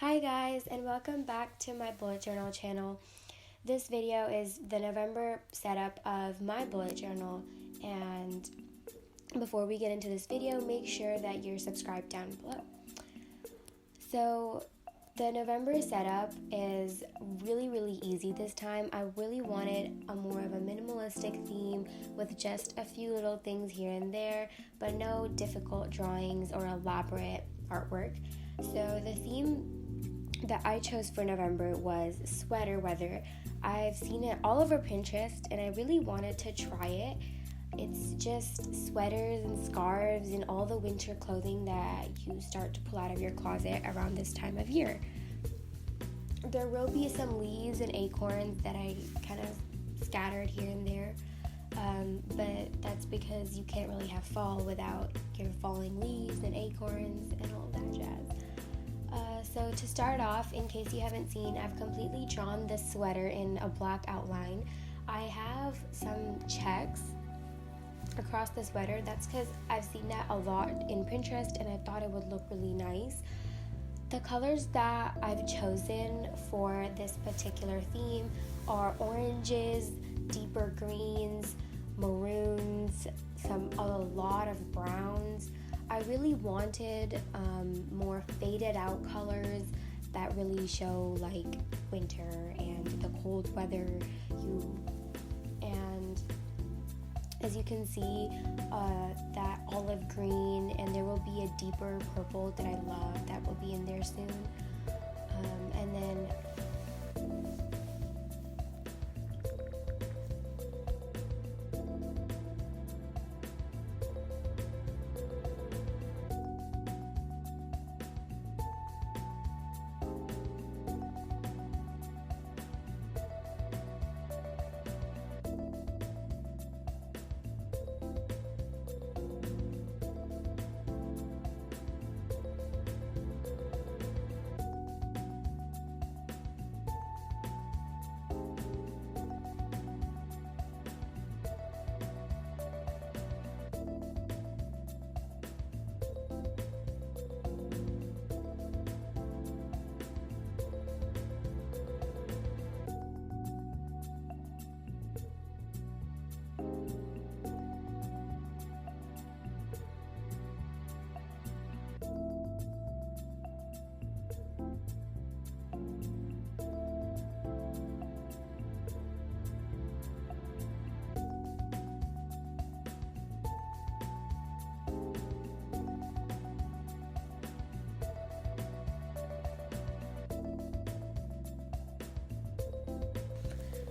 Hi guys, and welcome back to my bullet journal channel. This video is the November setup of my bullet journal, and before we get into this video, make sure that you're subscribed down below. So the November setup is really easy this time. I really wanted a more of a minimalistic theme with just a few little things here and there, but no difficult drawings or elaborate artwork. So the theme that I chose for November was sweater weather. I've seen it all over Pinterest and I really wanted to try it. It's just sweaters and scarves and all the winter clothing that you start to pull out of your closet around this time of year. There will be some leaves and acorns that I kind of scattered here and there, but that's because you can't really have fall without your falling leaves and acorns and all that jazz. So to start off, in case you haven't seen, I've completely drawn the sweater in a black outline. I have some checks across the sweater. That's because I've seen that a lot in Pinterest and I thought it would look really nice. The colors that I've chosen for this particular theme are oranges, deeper greens, maroons, a lot of browns. I really wanted more faded out colors that really show like winter and the cold weather. And as you can see, that olive green, and there will be a deeper purple that I love that will be in there soon. And then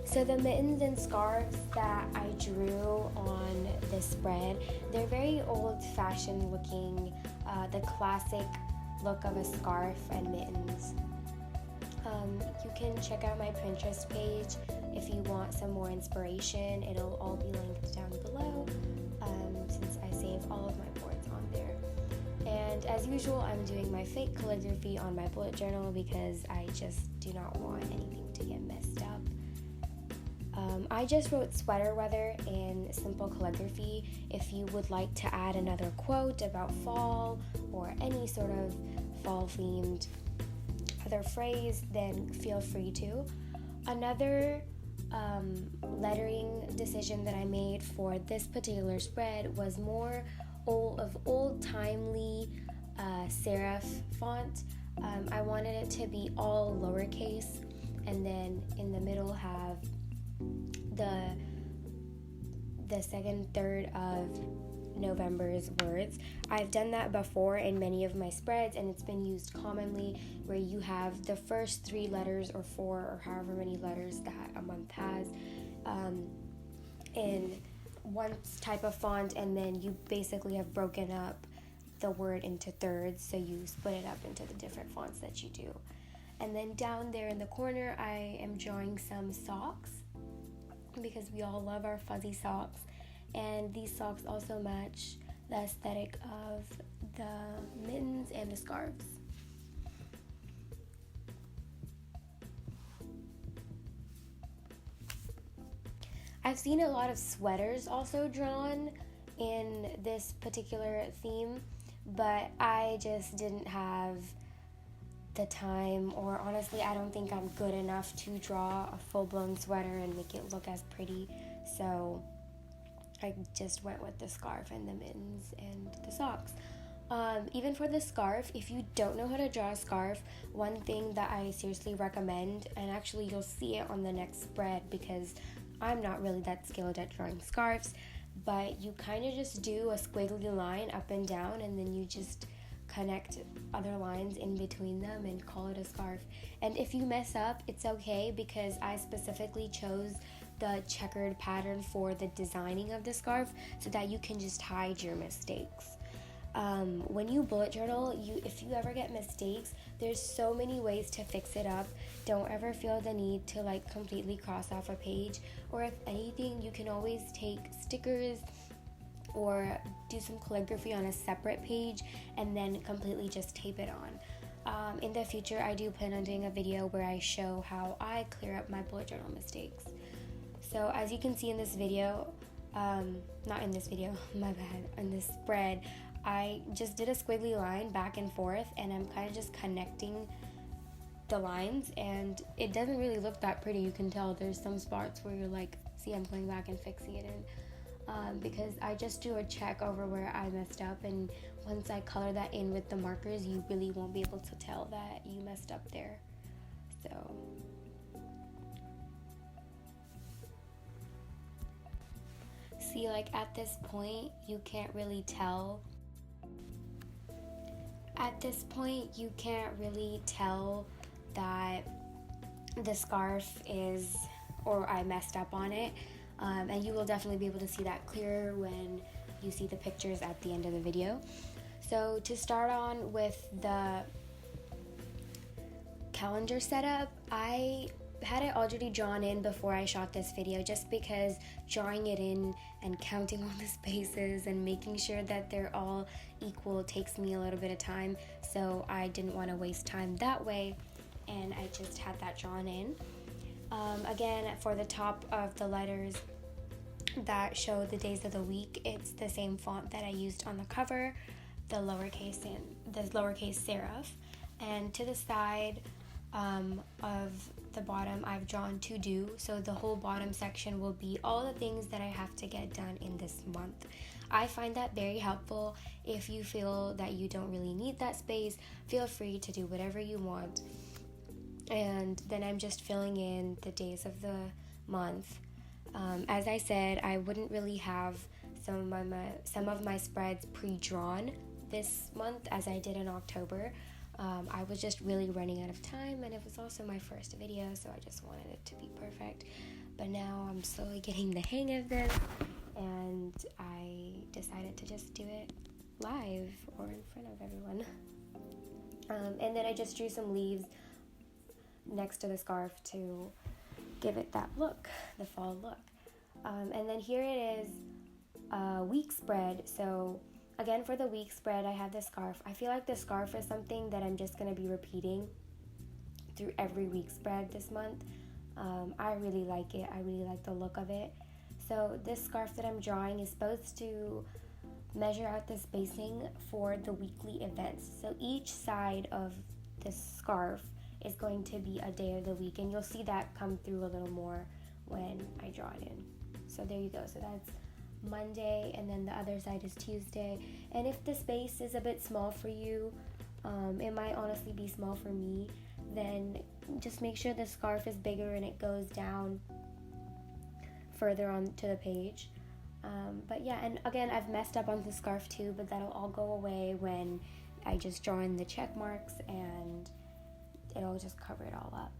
So the mittens and scarves that I drew on this spread, they're very old-fashioned looking, the classic look of a scarf and mittens. You can check out my Pinterest page if you want some more inspiration. It'll all be linked down below, since I save all of my boards on there. And as usual, I'm doing my fake calligraphy on my bullet journal because I just do not want anything to get messed up. I just wrote sweater weather in simple calligraphy. If you would like to add another quote about fall or any sort of fall themed other phrase, then feel free to. Another lettering decision that I made for this particular spread was more old-timely serif font. I wanted it to be all lowercase, and then in the middle have the second third of November's words. I've done that before in many of my spreads, and it's been used commonly where you have the first 3 letters or 4 or however many letters that a month has in one type of font, and then you basically have broken up the word into thirds, so you split it up into the different fonts that you do. And then down there in the corner, I am drawing some socks because we all love our fuzzy socks, and these socks also match the aesthetic of the mittens and the scarves. I've seen a lot of sweaters also drawn in this particular theme, but I just didn't have the time, or honestly I don't think I'm good enough to draw a full-blown sweater and make it look as pretty, so I just went with the scarf and the mittens and the socks. Even for the scarf, if you don't know how to draw a scarf, one thing that I seriously recommend, and actually you'll see it on the next spread because I'm not really that skilled at drawing scarves, but you kind of just do a squiggly line up and down, and then you just connect other lines in between them and call it a scarf. And if you mess up, it's okay, because I specifically chose the checkered pattern for the designing of the scarf so that you can just hide your mistakes. When you bullet journal, if you ever get mistakes, there's so many ways to fix it up. Don't ever feel the need to like completely cross off a page, or if anything, you can always take stickers or do some calligraphy on a separate page and then completely just tape it on. In the future, I do plan on doing a video where I show how I clear up my bullet journal mistakes. So as you can see in this video, not in this video, my bad, in this spread, I just did a squiggly line back and forth, and I'm kind of just connecting the lines, and it doesn't really look that pretty. You can tell there's some spots where you're like, see, I'm going back and fixing it in, because I just do a check over where I messed up, and once I color that in with the markers, you really won't be able to tell that you messed up there. So see, like at this point, you can't really tell. At this point, you can't really tell that the scarf is, or I messed up on it, and you will definitely be able to see that clearer when you see the pictures at the end of the video. So to start on with the calendar setup, I had it already drawn in before I shot this video, just because drawing it in and counting all the spaces and making sure that they're all equal takes me a little bit of time, so I didn't want to waste time that way, and I just had that drawn in. Again, for the top of the letters that show the days of the week, it's the same font that I used on the cover, the lowercase serif, and to the side of the bottom, I've drawn to do, so the whole bottom section will be all the things that I have to get done in this month. I find that very helpful. If you feel that you don't really need that space, feel free to do whatever you want. And then I'm just filling in the days of the month. As I said, I wouldn't really have some of my spreads pre-drawn this month as I did in October. I was just really running out of time, and it was also my first video, so I just wanted it to be perfect. But now I'm slowly getting the hang of this, and I decided to just do it live or in front of everyone. And then I just drew some leaves next to the scarf to give it that look, the fall look. And then here it is, a week spread. So again, for the week spread, I have the scarf. I feel like the scarf is something that I'm just going to be repeating through every week spread this month. I really like it. I really like the look of it. So this scarf that I'm drawing is supposed to measure out the spacing for the weekly events. So each side of this scarf is going to be a day of the week, and you'll see that come through a little more when I draw it in. So there you go. So that's Monday, and then the other side is Tuesday. And if the space is a bit small for you, it might honestly be small for me, then just make sure the scarf is bigger and it goes down further onto the page. But yeah, and again, I've messed up on the scarf too, but that'll all go away when I just draw in the check marks, and it'll just cover it all up.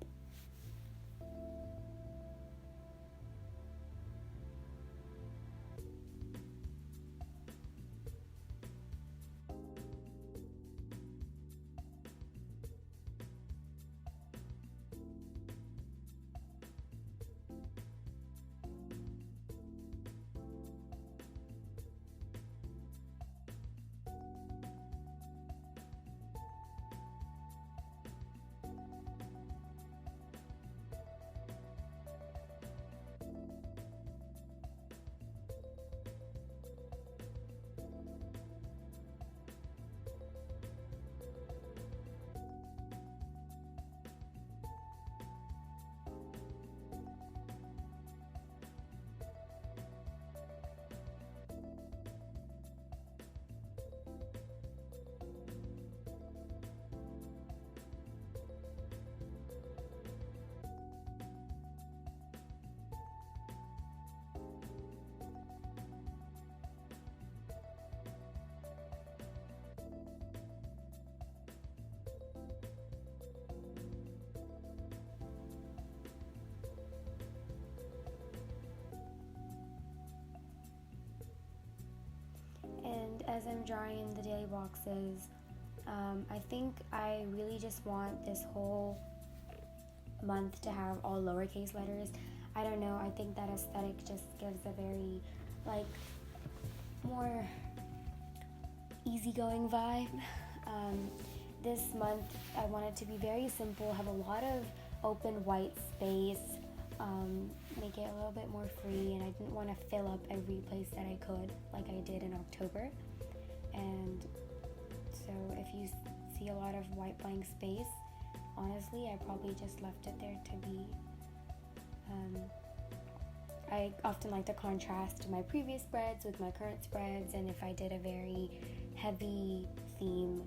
as I'm drawing the daily boxes, I think I really just want this whole month to have all lowercase letters. I don't know, I think that aesthetic just gives a very, like, more easygoing vibe. This month I want it to be very simple, have a lot of open white space, make it a little bit more free, and I didn't want to fill up every place that I could like I did in October. And so if you see a lot of white blank space, honestly I probably just left it there to be. I often like to contrast my previous spreads with my current spreads, and if I did a very heavy theme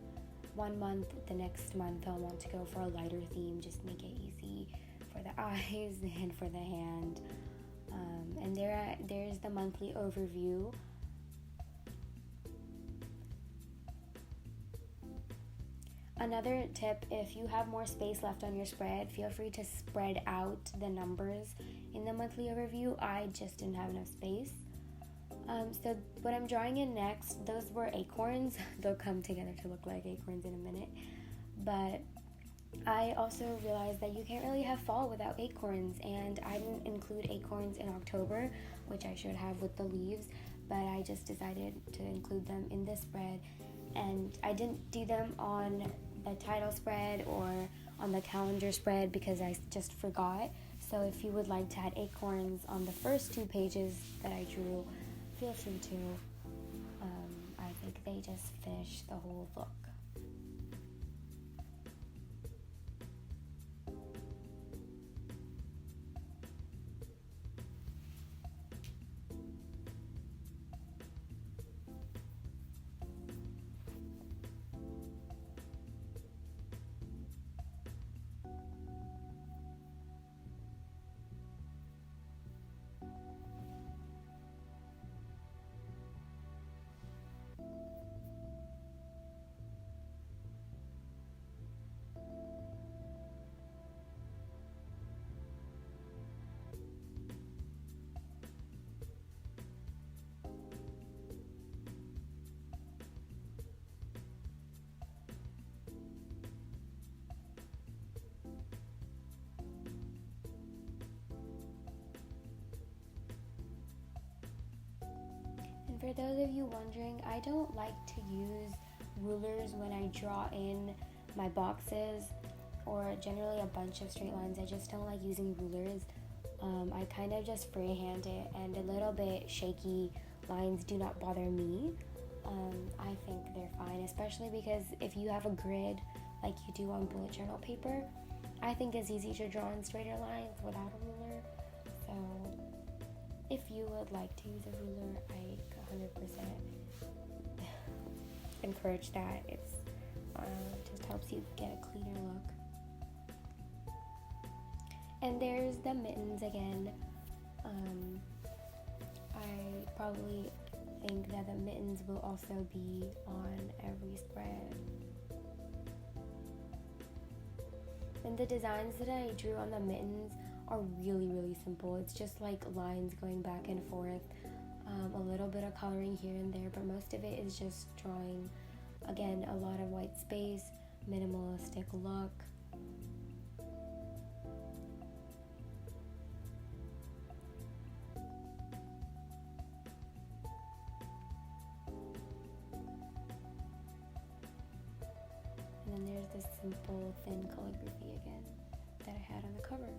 one month, the next month I'll want to go for a lighter theme, just make it easy for the eyes and for the hand. And there's the monthly overview. Another tip, if you have more space left on your spread, feel free to spread out the numbers in the monthly overview. I just didn't have enough space. So what I'm drawing in next, those were acorns. They'll come together to look like acorns in a minute. But I also realized that you can't really have fall without acorns, and I didn't include acorns in October, which I should have with the leaves, but I just decided to include them in this spread. And I didn't do them on the title spread or on the calendar spread because I just forgot. So if you would like to add acorns on the first 2 pages that I drew, feel free to. I think they just finish the whole look. And for those of you wondering, I don't like to use rulers when I draw in my boxes or generally a bunch of straight lines. I just don't like using rulers. I kind of just freehand it, and a little bit shaky lines do not bother me. I think they're fine, especially because if you have a grid like you do on bullet journal paper, I think it's easy to draw in straighter lines without a ruler. So if you would like to use a ruler, I 100% encourage that. It's just helps you get a cleaner look. And there's the mittens again. I probably think that the mittens will also be on every spread. And the designs that I drew on the mittens are really, really simple. It's just like lines going back and forth, a little bit of coloring here and there, but most of it is just drawing, again, a lot of white space, minimalistic look. And then there's this simple thin calligraphy again that I had on the cover.